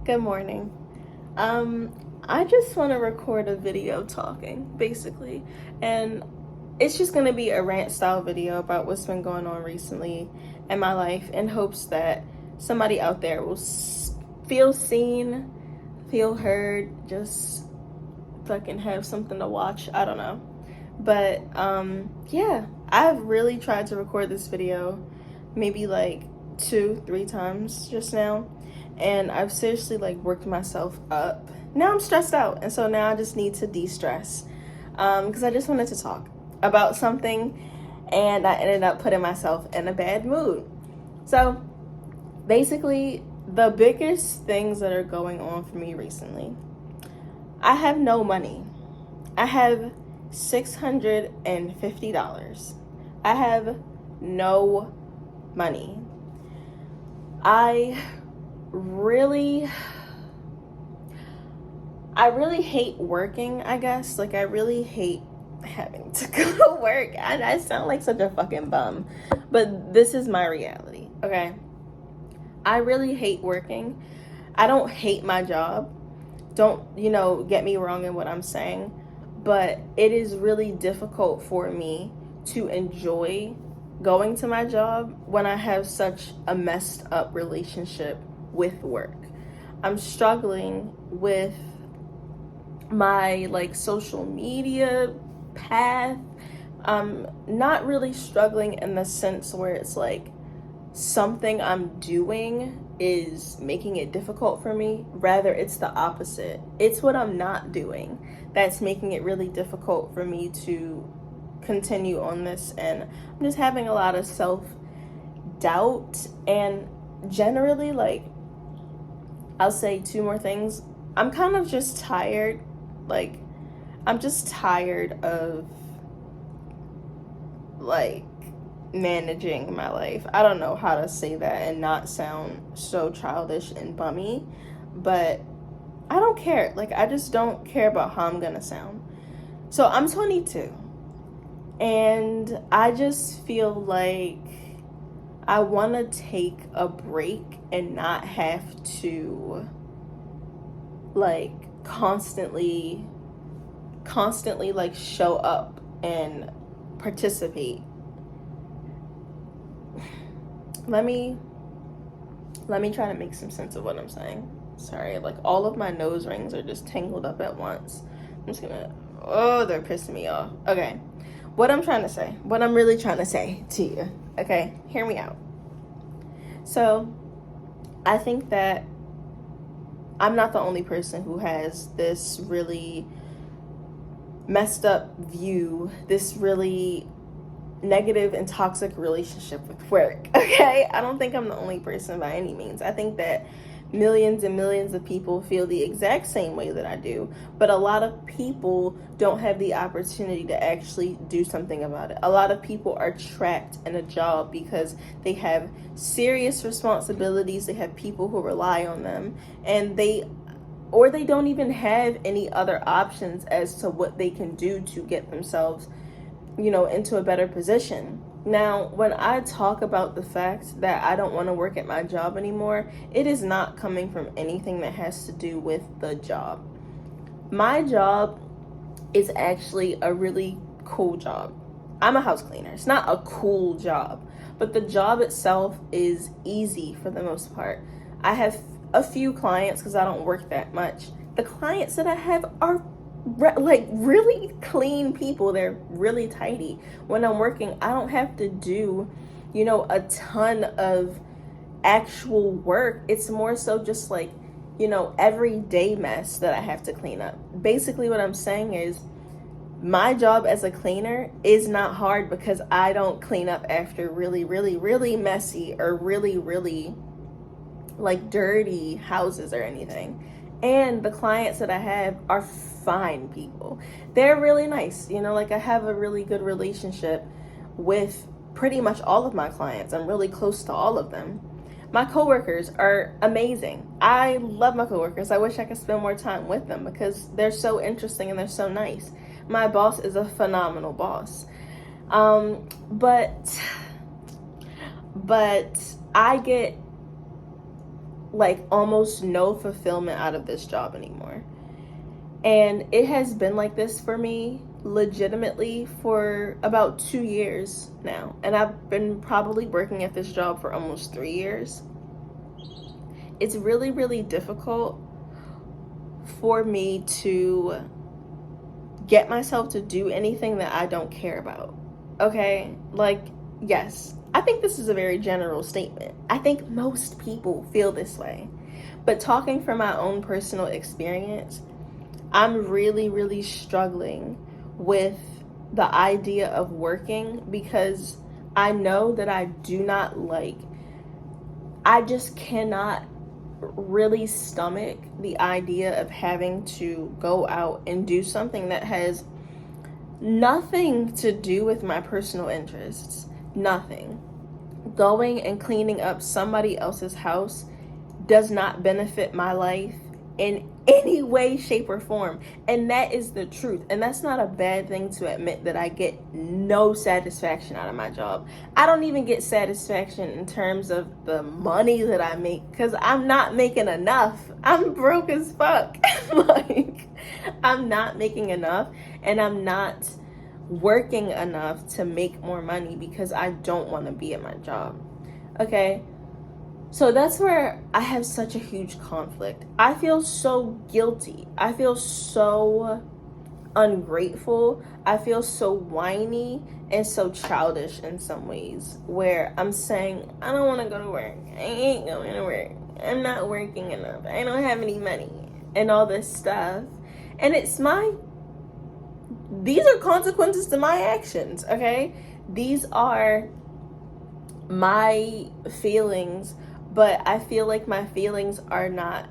Good morning. I just want to record a video talking, basically. And it's just going to be a rant style video about what's been going on recently in my life in hopes that somebody out there will feel seen, feel heard, just fucking have something to watch. I don't know. But yeah, I've really tried to record this video maybe like 2-3 times just now, and I've seriously like worked myself up. Now I'm stressed out, and so now I just need to de-stress because I just wanted to talk about something, and I ended up putting myself in a bad mood. So basically, the biggest things that are going on for me recently, I have no money. I have $650. I have no money. I really hate working, I guess. Like, I really hate having to go to work. And I sound like such a fucking bum, but this is my reality, okay? I really hate working. I don't hate my job. Don't, get me wrong in what I'm saying, but it is really difficult for me to enjoy going to my job when I have such a messed up relationship with work. I'm struggling with my social media path. I'm not really struggling in the sense where it's like something I'm doing is making it difficult for me. Rather, it's the opposite. It's what I'm not doing that's making it really difficult for me to continue on this, and I'm just having a lot of self-doubt. And generally, I'll say 2 more things. I'm kind of just tired. I'm just tired of managing my life. I don't know how to say that and not sound so childish and bummy, but I don't care. I just don't care about how I'm gonna sound. So I'm 22, and I just feel like I want to take a break and not have to constantly show up and participate. Let me try to make some sense of what I'm saying. Sorry, all of my nose rings are just tangled up at once. I'm just gonna, they're pissing me off. Okay, what I'm really trying to say to you, okay, hear me out. So I think that I'm not the only person who has this really messed up view, this really negative and toxic relationship with work, okay? I don't think I'm the only person by any means. I think that millions and millions of people feel the exact same way that I do, but a lot of people don't have the opportunity to actually do something about it. A lot of people are trapped in a job because they have serious responsibilities, they have people who rely on them, and they don't even have any other options as to what they can do to get themselves into a better position. Now, when I talk about the fact that I don't want to work at my job anymore, it is not coming from anything that has to do with the job. My job is actually a really cool job. I'm a house cleaner. It's not a cool job, but the job itself is easy for the most part. I have a few clients because I don't work that much. The clients that I have are really clean people. They're really tidy. When I'm working, I don't have to do a ton of actual work. It's more so just everyday mess that I have to clean up. Basically what I'm saying is my job as a cleaner is not hard because I don't clean up after really messy or really dirty houses or anything. And the clients that I have are fine people. They're really nice. I have a really good relationship with pretty much all of my clients. I'm really close to all of them. My coworkers are amazing. I love my coworkers. I wish I could spend more time with them because they're so interesting and they're so nice. My boss is a phenomenal boss. But I get like almost no fulfillment out of this job anymore. And it has been like this for me legitimately for about 2 years now. And I've been probably working at this job for almost 3 years. It's really, really difficult for me to get myself to do anything that I don't care about. Okay? Like, yes, I think this is a very general statement. I think most people feel this way. But talking from my own personal experience, I'm really, really struggling with the idea of working because I know that I just cannot really stomach the idea of having to go out and do something that has nothing to do with my personal interests. Nothing. Going and cleaning up somebody else's house does not benefit my life in any way, shape, or form. And that is the truth. And that's not a bad thing to admit, that I get no satisfaction out of my job. I don't even get satisfaction in terms of the money that I make, because I'm not making enough. I'm broke as fuck. Like, I'm not making enough, and I'm not working enough to make more money because I don't want to be at my job. Okay? So that's where I have such a huge conflict. I feel so guilty. I feel so ungrateful. I feel so whiny and so childish in some ways, where I'm saying, I don't want to go to work. I ain't going to work. I'm not working enough. I don't have any money and all this stuff. And these are consequences to my actions, okay? These are my feelings. But I feel like my feelings are not,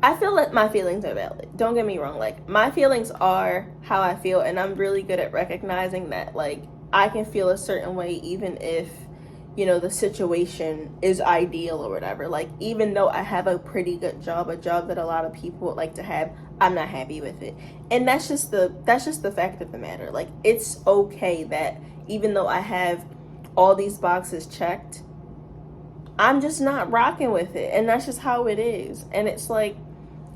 I feel like my feelings are valid. Don't get me wrong. Like, my feelings are how I feel, and I'm really good at recognizing that, like, I can feel a certain way even if, you know, the situation is ideal or whatever. Like, even though I have a pretty good job, a job that a lot of people would like to have, I'm not happy with it. And that's just the fact of the matter. Like, it's okay that even though I have all these boxes checked, I'm just not rocking with it. And that's just how it is. And it's like,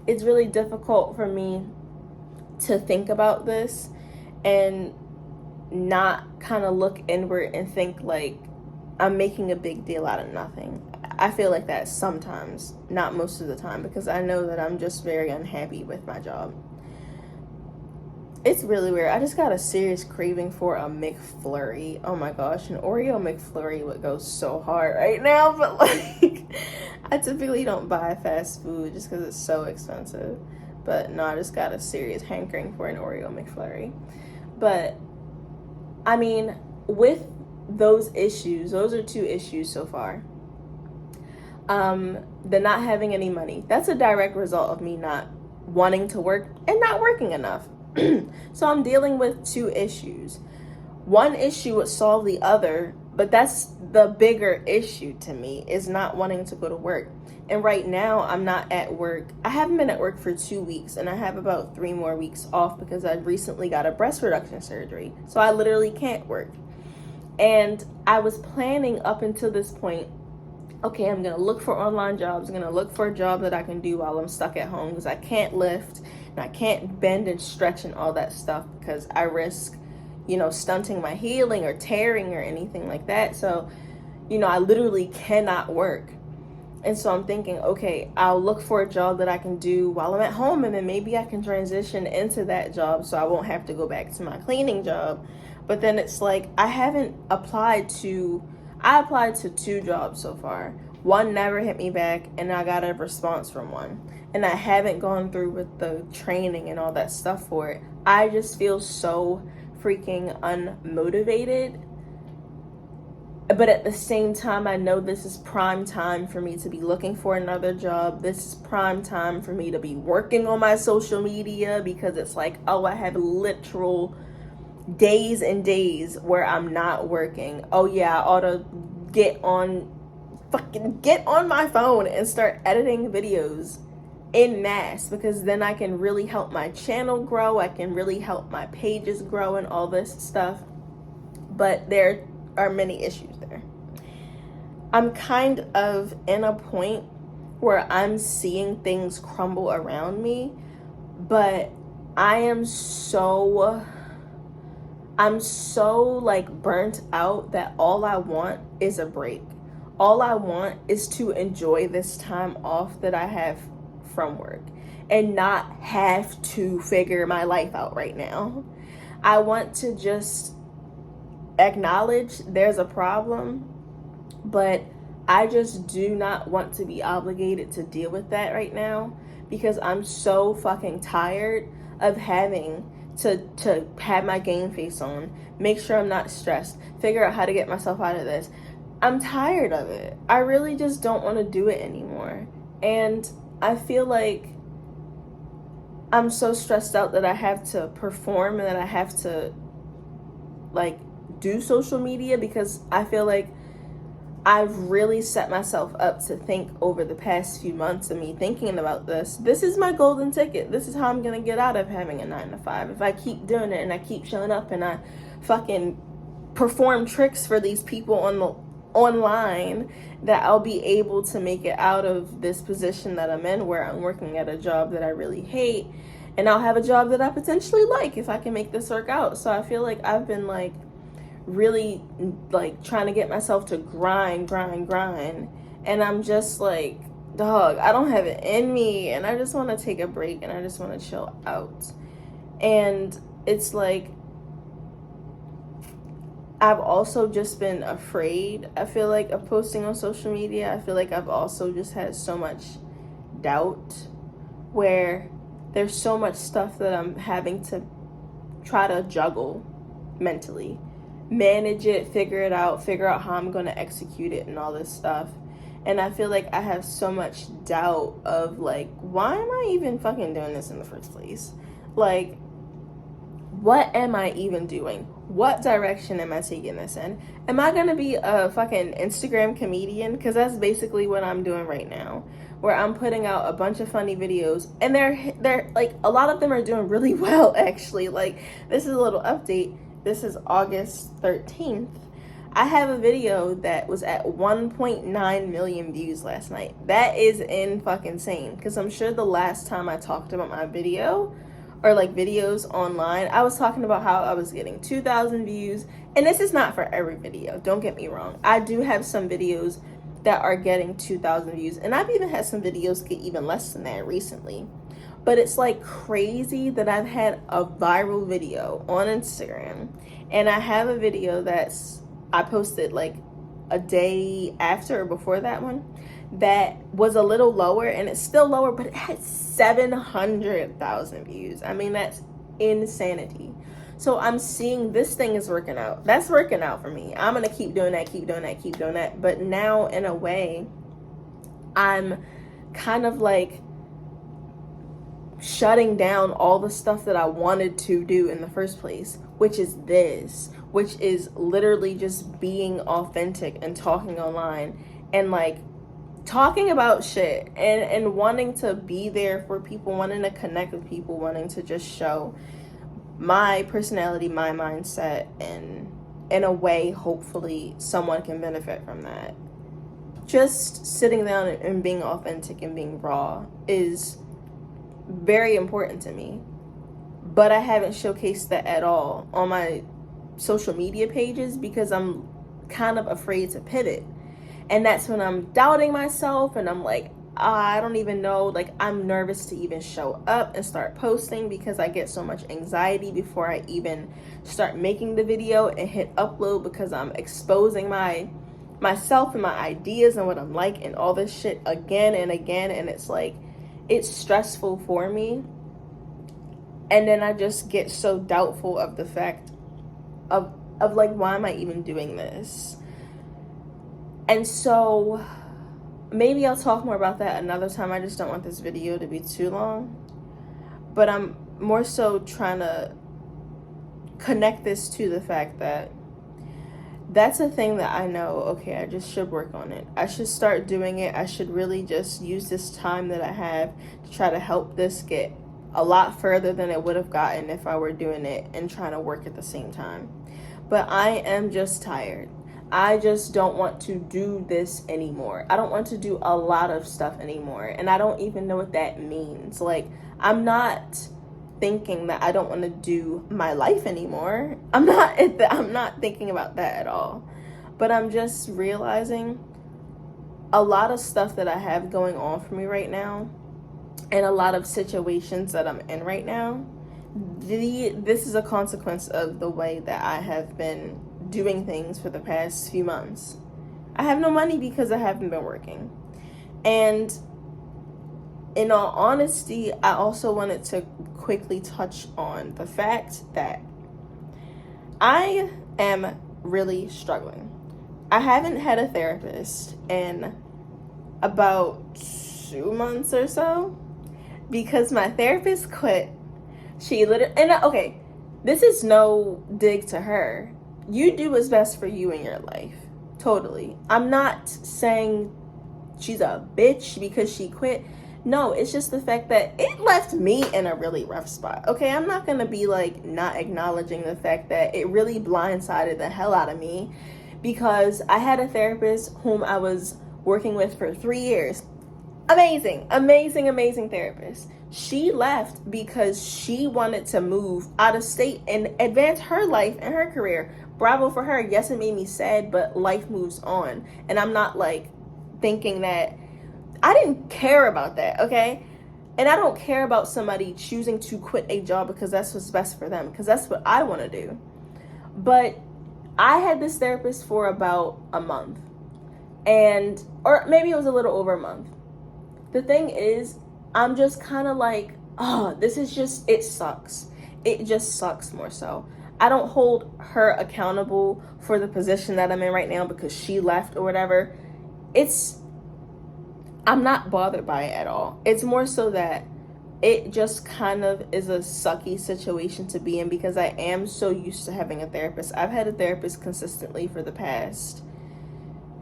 it's really difficult for me to think about this and not kind of look inward and think like I'm making a big deal out of nothing. I feel like that sometimes, not most of the time, because I know that I'm just very unhappy with my job. It's really weird. I just got a serious craving for a McFlurry. Oh my gosh, an Oreo McFlurry would go so hard right now, but like, I typically don't buy fast food just because it's so expensive. But no, I just got a serious hankering for an Oreo McFlurry. But I mean, with those issues, those are 2 issues so far. The not having any money, that's a direct result of me not wanting to work and not working enough. So I'm dealing with 2 issues. One issue would solve the other, but that's the bigger issue to me, is not wanting to go to work. And right now I'm not at work. I haven't been at work for 2 weeks, and I have about 3 more weeks off because I recently got a breast reduction surgery. So I literally can't work. And I was planning up until this point, okay, I'm going to look for online jobs. I'm going to look for a job that I can do while I'm stuck at home, because I can't lift and I can't bend and stretch and all that stuff, because I risk, you know, stunting my healing or tearing or anything like that. So, you know, I literally cannot work. And so I'm thinking, okay, I'll look for a job that I can do while I'm at home, and then maybe I can transition into that job so I won't have to go back to my cleaning job. But then it's like, I applied to 2 jobs so far. One never hit me back, and I got a response from one. And I haven't gone through with the training and all that stuff for it. I just feel so freaking unmotivated. But at the same time, I know this is prime time for me to be looking for another job. This is prime time for me to be working on my social media, because it's like, oh, I have literal days and days where I'm not working. Oh yeah, I ought to get on my phone and start editing videos en masse, because then I can really help my channel grow. I can really help my pages grow and all this stuff. But there are many issues there. I'm kind of in a point where I'm seeing things crumble around me, but I'm so like burnt out that all I want is a break. All I want is to enjoy this time off that I have from work and not have to figure my life out right now. I want to just acknowledge there's a problem, but I just do not want to be obligated to deal with that right now because I'm so fucking tired of having to have my game face on, make sure I'm not stressed, figure out how to get myself out of this. I'm tired of it. I really just don't want to do it anymore. And I feel like I'm so stressed out that I have to perform and that I have to like do social media because I feel like I've really set myself up to think over the past few months of me thinking about this. This is my golden ticket. This is how I'm going to get out of having a 9-to-5. If I keep doing it and I keep showing up and I fucking perform tricks for these people online, that I'll be able to make it out of this position that I'm in where I'm working at a job that I really hate, and I'll have a job that I potentially like if I can make this work out. So I feel like I've been like really like trying to get myself to grind, and I'm just like, dog, I don't have it in me, and I just want to take a break and I just want to chill out. And it's like I've also just been afraid, I feel like, of posting on social media. I feel like I've also just had so much doubt where there's so much stuff that I'm having to try to juggle mentally, manage it, figure out how I'm going to execute it and all this stuff. And I feel like I have so much doubt of like, why am I even fucking doing this in the first place? Like, what am I even doing? What direction am I taking this in? Am I gonna be a fucking Instagram comedian? Because that's basically what I'm doing right now, where I'm putting out a bunch of funny videos, and they're like, a lot of them are doing really well, actually. Like, this is a little update. This is August 13th. I have a video that was at 1.9 million views last night. That is in fucking insane, because I'm sure the last time I talked about my video or like videos online, I was talking about how I was getting 2,000 views. And this is not for every video, don't get me wrong. I do have some videos that are getting 2,000 views, and I've even had some videos get even less than that recently. But it's like crazy that I've had a viral video on Instagram, and I have a video I posted like a day after or before that one that was a little lower, and it's still lower, but it had 700,000 views. I mean, that's insanity. So I'm seeing this thing is working out. That's working out for me. I'm gonna keep doing that. But now, in a way, I'm kind of like shutting down all the stuff that I wanted to do in the first place, which is literally just being authentic and talking online and like talking about shit and wanting to be there for people, wanting to connect with people, wanting to just show my personality, my mindset, and in a way, hopefully someone can benefit from that. Just sitting down and being authentic and being raw is very important to me, but I haven't showcased that at all on my social media pages because I'm kind of afraid to pivot. And that's when I'm doubting myself, and I'm like, I don't even know, like, I'm nervous to even show up and start posting because I get so much anxiety before I even start making the video and hit upload, because I'm exposing myself and my ideas and what I'm like and all this shit again and again, and it's like, it's stressful for me. And then I just get so doubtful of the fact of like, why am I even doing this? And so maybe I'll talk more about that another time. I just don't want this video to be too long. But I'm more so trying to connect this to the fact that that's a thing that I know, okay, I just should work on it. I should start doing it. I should really just use this time that I have to try to help this get a lot further than it would have gotten if I were doing it and trying to work at the same time. But I am just tired. I just don't want to do this anymore. I don't want to do a lot of stuff anymore. And I don't even know what that means. Like, I'm not thinking that I don't want to do my life anymore. I'm not thinking about that at all. But I'm just realizing a lot of stuff that I have going on for me right now, and a lot of situations that I'm in right now, this is a consequence of the way that I have been doing things for the past few months. I have no money because I haven't been working. And in all honesty, I also wanted to quickly touch on the fact that I am really struggling. I haven't had a therapist in about 2 months or so because my therapist quit. She literally, and okay, this is no dig to her. You do what's best for you in your life. Totally. I'm not saying she's a bitch because she quit. No, it's just the fact that it left me in a really rough spot. Okay, I'm not gonna be like not acknowledging the fact that it really blindsided the hell out of me, because I had a therapist whom I was working with for 3 years. Amazing therapist. She left because she wanted to move out of state and advance her life and her career. Bravo for her. Yes, it made me sad, but life moves on. And I'm not like thinking that I didn't care about that, okay? And I don't care about somebody choosing to quit a job because that's what's best for them, because that's what I want to do. But I had this therapist for about a month, or maybe it was a little over a month. The thing is, I'm just kind of like, oh, it sucks. It just sucks more so. I don't hold her accountable for the position that I'm in right now because she left or whatever. I'm not bothered by it at all. It's more so that it just kind of is a sucky situation to be in because I am so used to having a therapist. I've had a therapist consistently for the past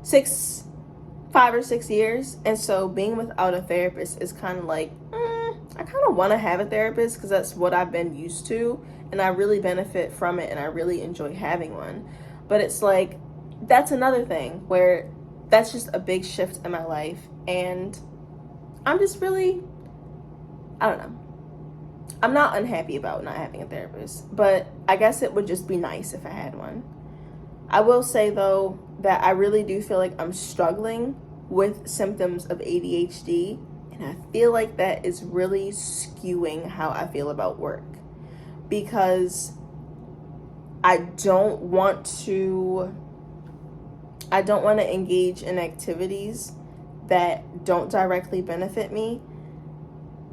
5 or 6 years. And so being without a therapist is kind of like, I kind of want to have a therapist because that's what I've been used to. And I really benefit from it and I really enjoy having one. But it's like, that's another thing where that's just a big shift in my life. And I'm just really, I don't know. I'm not unhappy about not having a therapist, but I guess it would just be nice if I had one. I will say though that I really do feel like I'm struggling with symptoms of ADHD, and I feel like that is really skewing how I feel about work, because I don't want to engage in activities that don't directly benefit me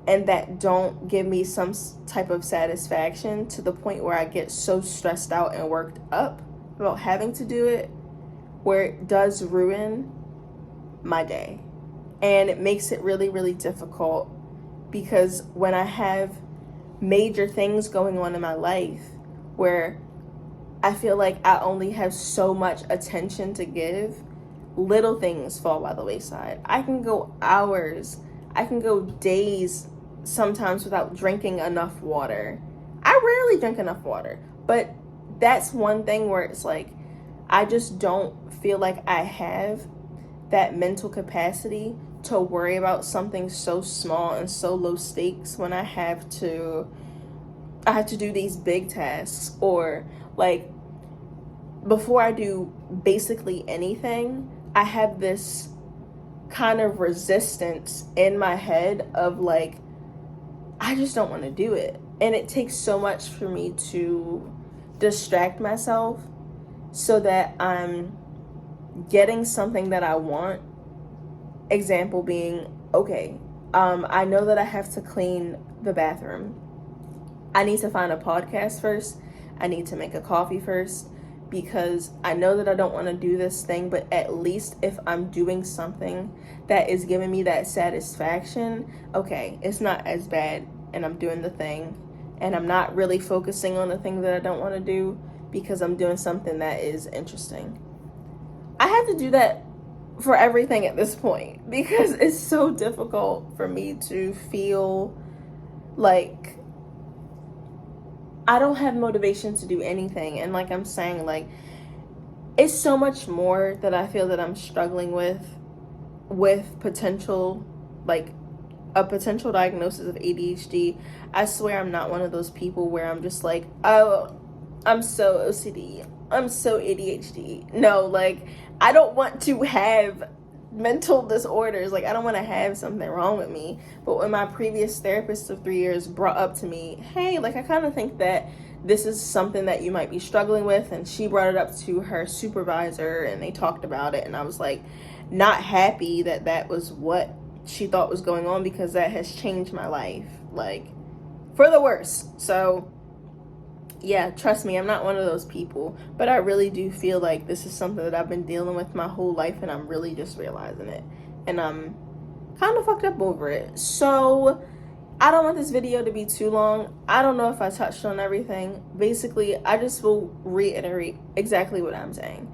and that don't give me some type of satisfaction, to the point where I get so stressed out and worked up about having to do it, where it does ruin my day. And it makes it really, really difficult, because when I have major things going on in my life where I feel like I only have so much attention to give, little things fall by the wayside. I can go hours, I can go days sometimes without drinking enough water. I rarely drink enough water, but that's one thing where it's like, I just don't feel like I have that mental capacity to worry about something so small and so low stakes when I have to do these big tasks, or like before I do basically anything, I have this kind of resistance in my head of like, I just don't want to do it. And it takes so much for me to distract myself so that I'm getting something that I want. Example being, okay, I know that I have to clean the bathroom. I need to find a podcast first. I need to make a coffee first, because I know that I don't want to do this thing, but at least if I'm doing something that is giving me that satisfaction, okay, it's not as bad, and I'm doing the thing, and I'm not really focusing on the thing that I don't want to do because I'm doing something that is interesting. I have to do that for everything at this point because it's so difficult for me to feel like I don't have motivation to do anything. And like I'm saying, like, it's so much more that I feel that I'm struggling with potential, like a potential diagnosis of ADHD. I swear I'm not one of those people where I'm just like, oh, I'm so OCD, I'm so ADHD. No, like, I don't want to have mental disorders. Like, I don't want to have something wrong with me. But when my previous therapist of 3 years brought up to me, hey, like, I kind of think that this is something that you might be struggling with, and she brought it up to her supervisor and they talked about it, and I was like, not happy that that was what she thought was going on, because that has changed my life, like, for the worse. So yeah, trust me, I'm not one of those people, but I really do feel like this is something that I've been dealing with my whole life, and I'm really just realizing it, and I'm kind of fucked up over it. So I don't want this video to be too long. I don't know if I touched on everything. Basically, I just will reiterate exactly what I'm saying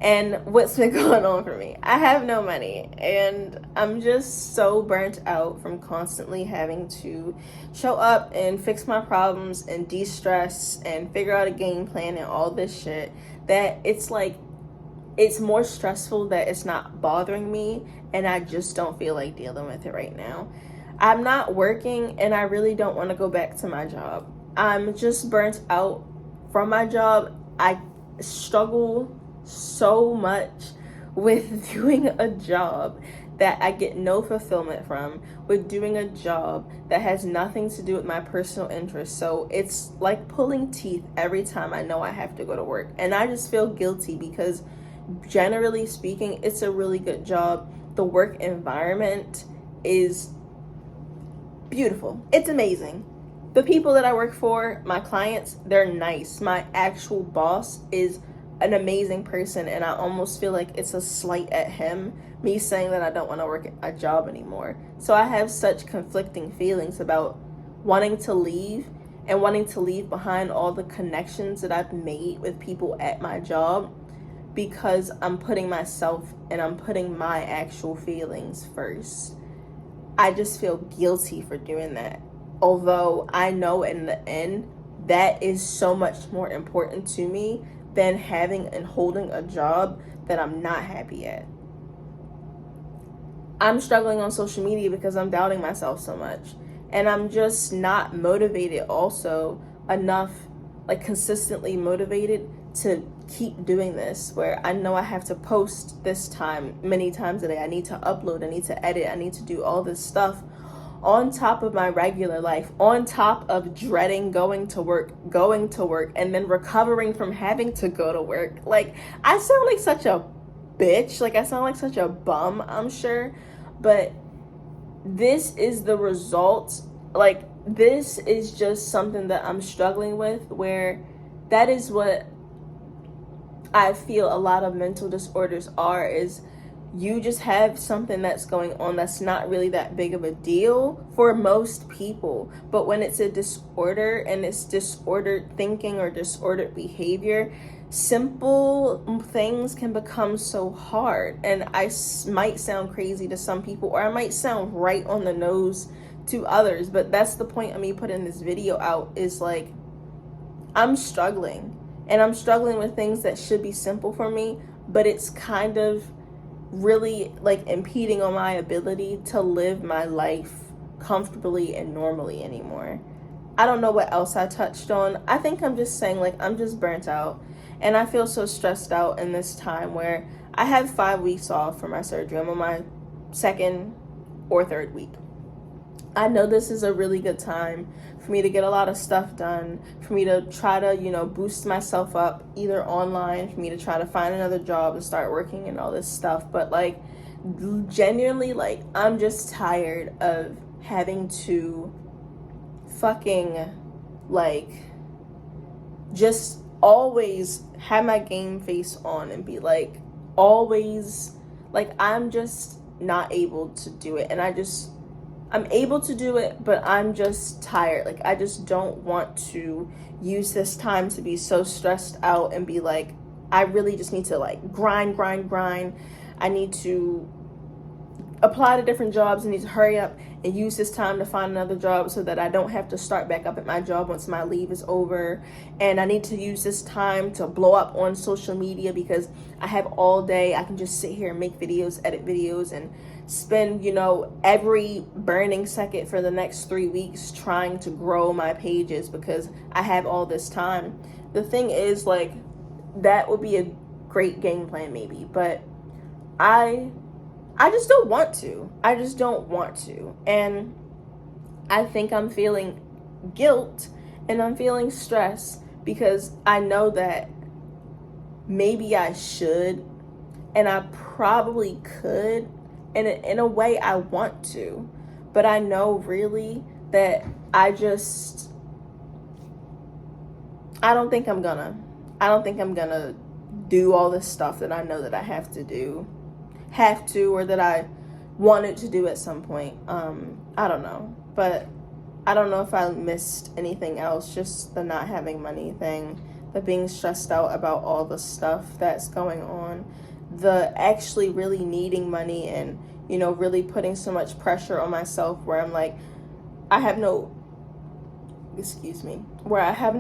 and what's been going on for me. I have no money, and I'm just so burnt out from constantly having to show up and fix my problems and de-stress and figure out a game plan and all this shit, that it's like, it's more stressful that it's not bothering me, and I just don't feel like dealing with it right now. I'm not working, and I really don't want to go back to my job. I'm just burnt out from my job. I struggle so much with doing a job that I get no fulfillment from, with doing a job that has nothing to do with my personal interests. So it's like pulling teeth every time I know I have to go to work. And I just feel guilty because, generally speaking, it's a really good job. The work environment is beautiful. It's amazing. The people that I work for, my clients, they're nice. My actual boss is an amazing person, and I almost feel like it's a slight at him, me saying that I don't want to work a job anymore. So I have such conflicting feelings about wanting to leave, and wanting to leave behind all the connections that I've made with people at my job, because I'm putting myself and I'm putting my actual feelings first. I just feel guilty for doing that. Although I know in the end that is so much more important to me than having and holding a job that I'm not happy at. I'm struggling on social media because I'm doubting myself so much. And I'm just not motivated also enough, like consistently motivated to keep doing this, where I know I have to post this time, many times a day. I need to upload, I need to edit, I need to do all this stuff on top of my regular life, on top of dreading going to work, and then recovering from having to go to work. Like, I sound like such a bitch, like I sound like such a bum, I'm sure, but this is the result. Like, this is just something that I'm struggling with, where that is what I feel a lot of mental disorders are, is you just have something that's going on that's not really that big of a deal for most people. But when it's a disorder, and it's disordered thinking or disordered behavior, simple things can become so hard. And I might sound crazy to some people, or I might sound right on the nose to others, but that's the point of me putting this video out, is like, I'm struggling, and I'm struggling with things that should be simple for me, but it's kind of really like impeding on my ability to live my life comfortably and normally anymore. I don't know what else I touched on. I think I'm just saying, like, I'm just burnt out, and I feel so stressed out in this time where I have 5 weeks off for my surgery. I'm on my 2nd or 3rd week. I know this is a really good time for me to get a lot of stuff done, for me to try to, boost myself up either online, for me to try to find another job and start working and all this stuff. But like, genuinely, like, I'm just tired of having to fucking, like, just always have my game face on and be like, always, like, I'm just not able to do it. And I'm able to do it, but I'm just tired. Like, I just don't want to use this time to be so stressed out and be like, I really just need to like grind. I need to apply to different jobs and need to hurry up and use this time to find another job so that I don't have to start back up at my job once my leave is over. And I need to use this time to blow up on social media because I have all day. I can just sit here and make videos, edit videos, and spend, every burning second for the next 3 weeks trying to grow my pages because I have all this time. The thing is, like, that would be a great game plan maybe, but I just don't want to. I just don't want to. And I think I'm feeling guilt and I'm feeling stress because I know that maybe I should and I probably could. And in a way I want to. But I know really that I don't think I'm gonna do all this stuff that I know that I have to or that I wanted to do at some point. I don't know, but I don't know if I missed anything else, just the not having money thing, the being stressed out about all the stuff that's going on, the actually really needing money and, really putting so much pressure on myself where I'm like, I have no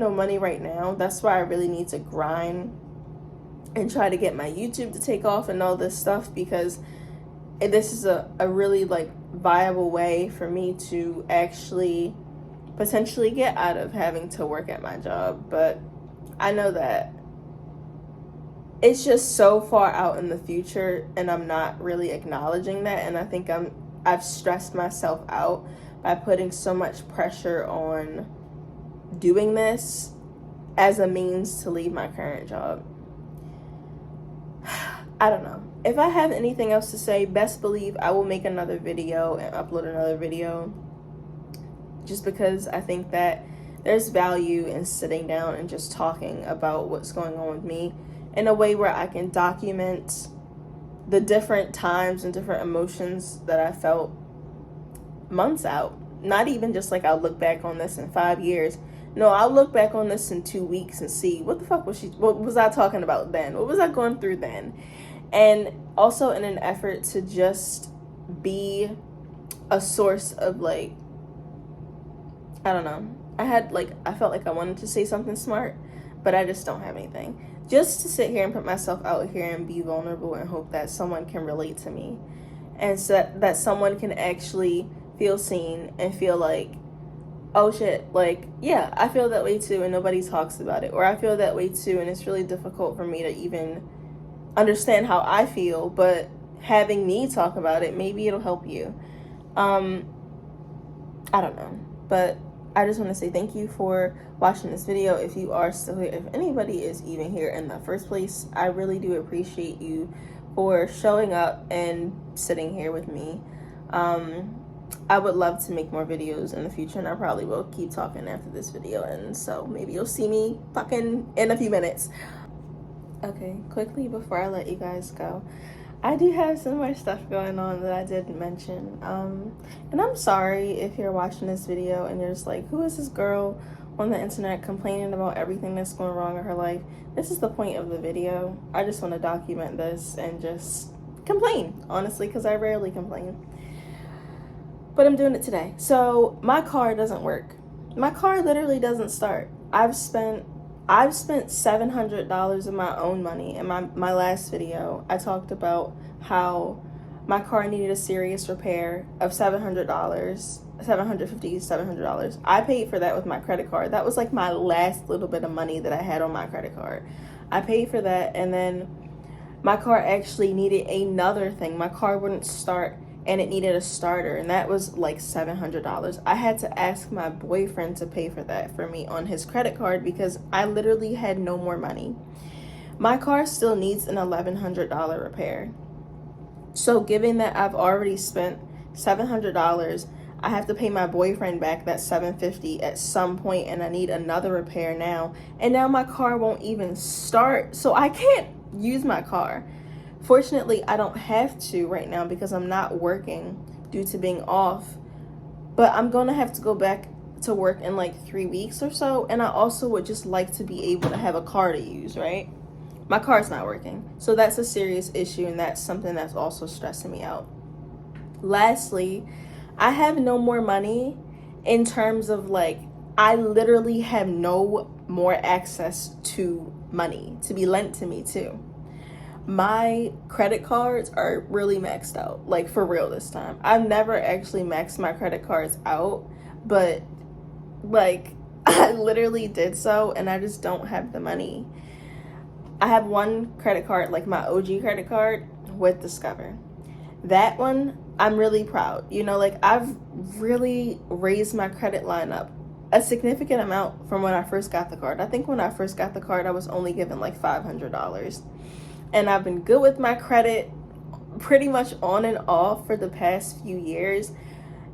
money right now. That's why I really need to grind and try to get my YouTube to take off and all this stuff because this is a really like viable way for me to actually potentially get out of having to work at my job. But I know that it's just so far out in the future and I'm not really acknowledging that, and I think I've stressed myself out by putting so much pressure on doing this as a means to leave my current job. I don't know. If I have anything else to say, best believe I will make another video and upload another video just because I think that there's value in sitting down and just talking about what's going on with me in a way where I can document the different times and different emotions that I felt months out. Not even just like I'll look back on this in 5 years. No, I'll look back on this in 2 weeks and see what was I talking about then? What was I going through then? And also in an effort to just be a source of like, I don't know. I felt like I wanted to say something smart, but I just don't have anything. Just to sit here and put myself out here and be vulnerable and hope that someone can relate to me. And so that someone can actually feel seen and feel like, oh shit, like, yeah, I feel that way too and nobody talks about it. Or I feel that way too and it's really difficult for me to even understand how I feel, but having me talk about it, maybe it'll help you. I don't know, but I just want to say thank you for watching this video. If you are still here, if anybody is even here in the first place, I really do appreciate you for showing up and sitting here with me. I would love to make more videos in the future, and I probably will keep talking after this video ends, so maybe you'll see me fucking in a few minutes. Okay, quickly before I let you guys go, I do have some more stuff going on that I didn't mention. And I'm sorry if you're watching this video and you're just like, who is this girl on the internet complaining about everything that's going wrong in her life? This is the point of the video. I just want to document this and just complain, honestly, because I rarely complain. But I'm doing it today. So my car doesn't work. My car literally doesn't start. I've spent $700 of my own money. In my last video, I talked about how my car needed a serious repair of $700, $700. I paid for that with my credit card. That was like my last little bit of money that I had on my credit card. I paid for that, and then my car actually needed another thing. My car wouldn't start, and it needed a starter, and that was like $700. I had to ask my boyfriend to pay for that for me on his credit card because I literally had no more money. My car still needs an $1,100 repair. So given that I've already spent $700, I have to pay my boyfriend back that $750 at some point, and I need another repair now. And now my car won't even start, so I can't use my car. Fortunately, I don't have to right now because I'm not working due to being off. But I'm going to have to go back to work in like 3 weeks or so. And I also would just like to be able to have a car to use, right? My car's not working. So that's a serious issue, and that's something that's also stressing me out. Lastly, I have no more money in terms of like, I literally have no more access to money to be lent to me too. My credit cards are really maxed out, like for real this time. I've never actually maxed my credit cards out, but like I literally did so and I just don't have the money. I have one credit card, like my OG credit card with Discover. That one, I'm really proud. You know, like I've really raised my credit line up a significant amount from when I first got the card. I think when I first got the card, I was only given like $500. And I've been good with my credit pretty much on and off for the past few years.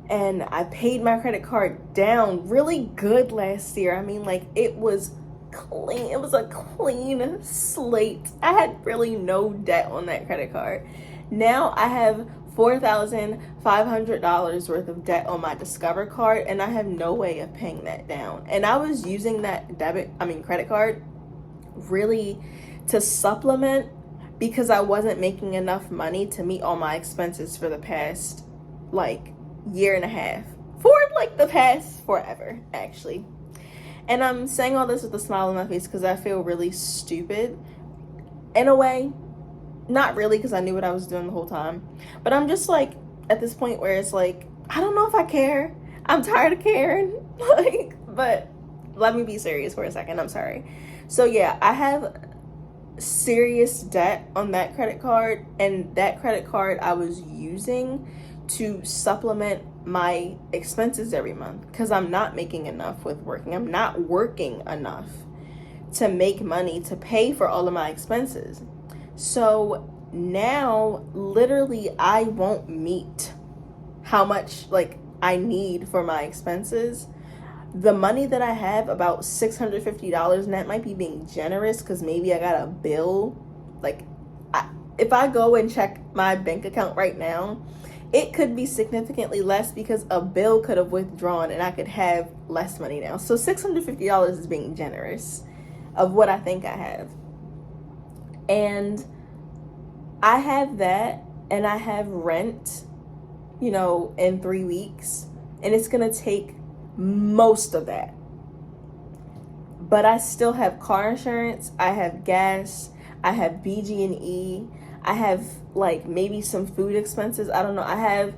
And I paid my credit card down really good last year. I mean, like it was clean. It was a clean slate. I had really no debt on that credit card. Now I have $4,500 worth of debt on my Discover card, and I have no way of paying that down. And I was using that credit card really to supplement because I wasn't making enough money to meet all my expenses for the past like year and a half, for like the past forever actually. And I'm saying all this with a smile on my face because I feel really stupid in a way. Not really, because I knew what I was doing the whole time, but I'm just like at this point where it's like, I don't know if I care. I'm tired of caring. Like, but let me be serious for a second. I'm sorry. So yeah, I have serious debt on that credit card, and that credit card I was using to supplement my expenses every month because I'm not making enough with working. I'm not working enough to make money to pay for all of my expenses. So now literally I won't meet how much like I need for my expenses. The money that I have, about $650, and that might be being generous because maybe I got a bill. Like if I go and check my bank account right now, it could be significantly less because a bill could have withdrawn and I could have less money now. So $650 is being generous of what I think I have. And I have that, and I have rent, you know, in 3 weeks, and it's gonna take most of that. But I still have car insurance, I have gas, I have BG&E, I have like maybe some food expenses. I don't know. I have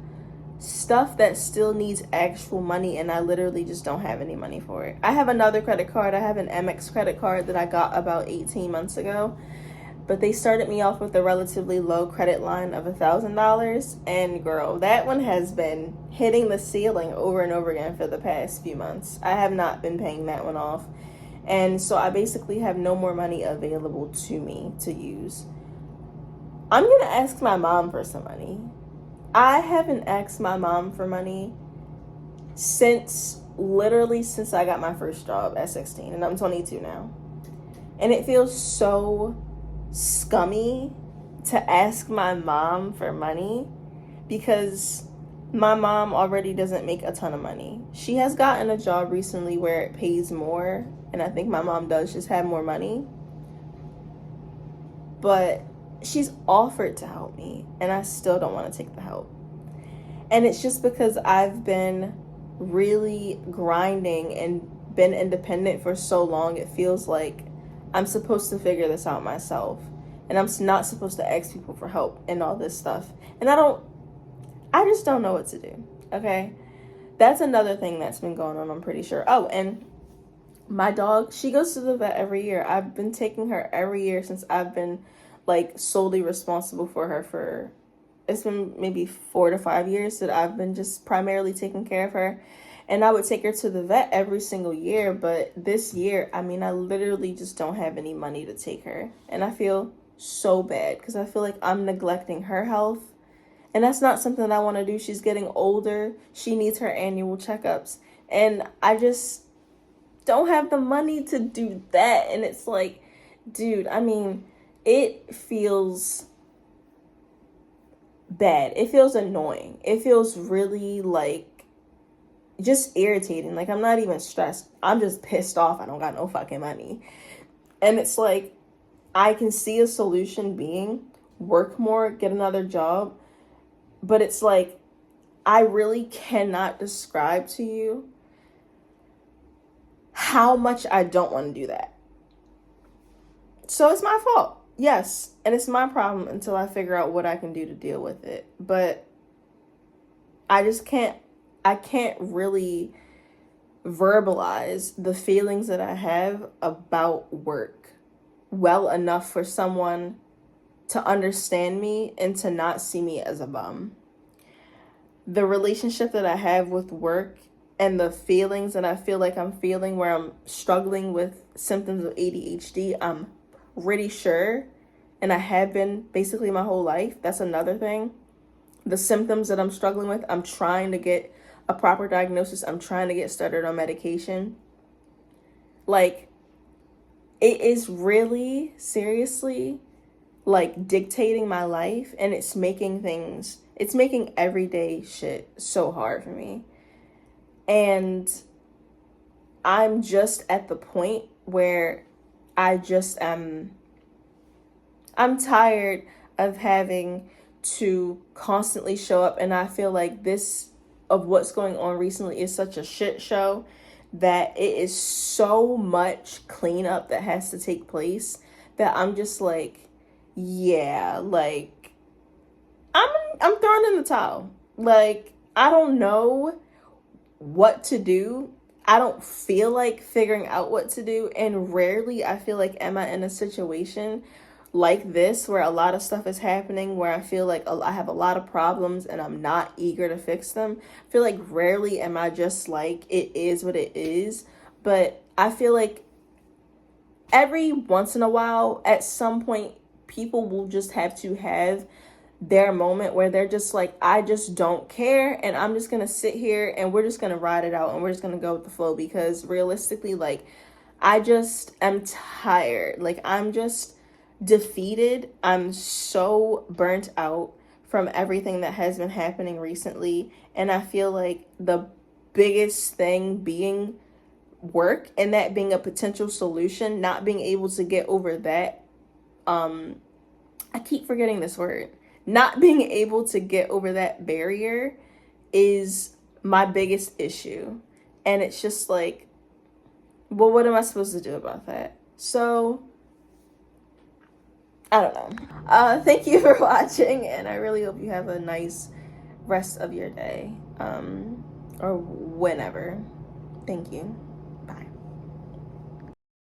stuff that still needs actual money, and I literally just don't have any money for it. I have another credit card. I have an Amex credit card that I got about 18 months ago, but they started me off with a relatively low credit line of $1,000, and girl, that one has been hitting the ceiling over and over again for the past few months. I have not been paying that one off, and so I basically have no more money available to me to use. I'm gonna ask my mom for some money. I haven't asked my mom for money since I got my first job at 16, and I'm 22 now. And it feels so scummy to ask my mom for money because my mom already doesn't make a ton of money. She has gotten a job recently where it pays more, and I think my mom does just have more money. But she's offered to help me, and I still don't want to take the help. And it's just because I've been really grinding and been independent for so long, it feels like I'm supposed to figure this out myself. And I'm not supposed to ask people for help and all this stuff. And I just don't know what to do, okay? That's another thing that's been going on, I'm pretty sure. Oh, and my dog, she goes to the vet every year. I've been taking her every year since I've been like solely responsible for her. It's been maybe 4 to 5 years that I've been just primarily taking care of her. And I would take her to the vet every single year. But this year, I mean, I literally just don't have any money to take her. And I feel so bad because I feel like I'm neglecting her health. And that's not something that I want to do. She's getting older. She needs her annual checkups. And I just don't have the money to do that. And it's like, dude, I mean, it feels bad. It feels annoying. It feels really like just irritating. Like I'm not even stressed. I'm just pissed off. I don't got no fucking money. And it's like I can see a solution being work more, get another job. But it's like I really cannot describe to you how much I don't want to do that. So it's my fault. Yes, and it's my problem until I figure out what I can do to deal with it. But I can't really verbalize the feelings that I have about work well enough for someone to understand me and to not see me as a bum. The relationship that I have with work and the feelings that I feel like I'm feeling where I'm struggling with symptoms of ADHD, I'm pretty sure, and I have been basically my whole life. That's another thing. The symptoms that I'm struggling with, I'm trying to get a proper diagnosis. I'm trying to get started on medication. Like, it is really, seriously, like, dictating my life, and it's making everyday shit so hard for me. And I'm just at the point where I'm tired of having to constantly show up, and I feel like what's going on recently is such a shit show that it is so much cleanup that has to take place that I'm just like, yeah, like I'm throwing in the towel. Like, I don't know what to do. I don't feel like figuring out what to do, and rarely I feel like am I in a situation like this where a lot of stuff is happening where I feel like I have a lot of problems and I'm not eager to fix them. I feel like rarely am I just like, it is what it is. But I feel like every once in a while, at some point, people will just have to have their moment where they're just like, I just don't care, and I'm just gonna sit here and we're just gonna ride it out and we're just gonna go with the flow, because realistically, like, I just am tired. Like, I'm just defeated. I'm so burnt out from everything that has been happening recently, and I feel like the biggest thing being work, and that being a potential solution, not being able to get over that, I keep forgetting this word, not being able to get over that barrier is my biggest issue. And it's just like, well, what am I supposed to do about that? So I don't know. Thank you for watching, and I really hope you have a nice rest of your day, or whenever. Thank you.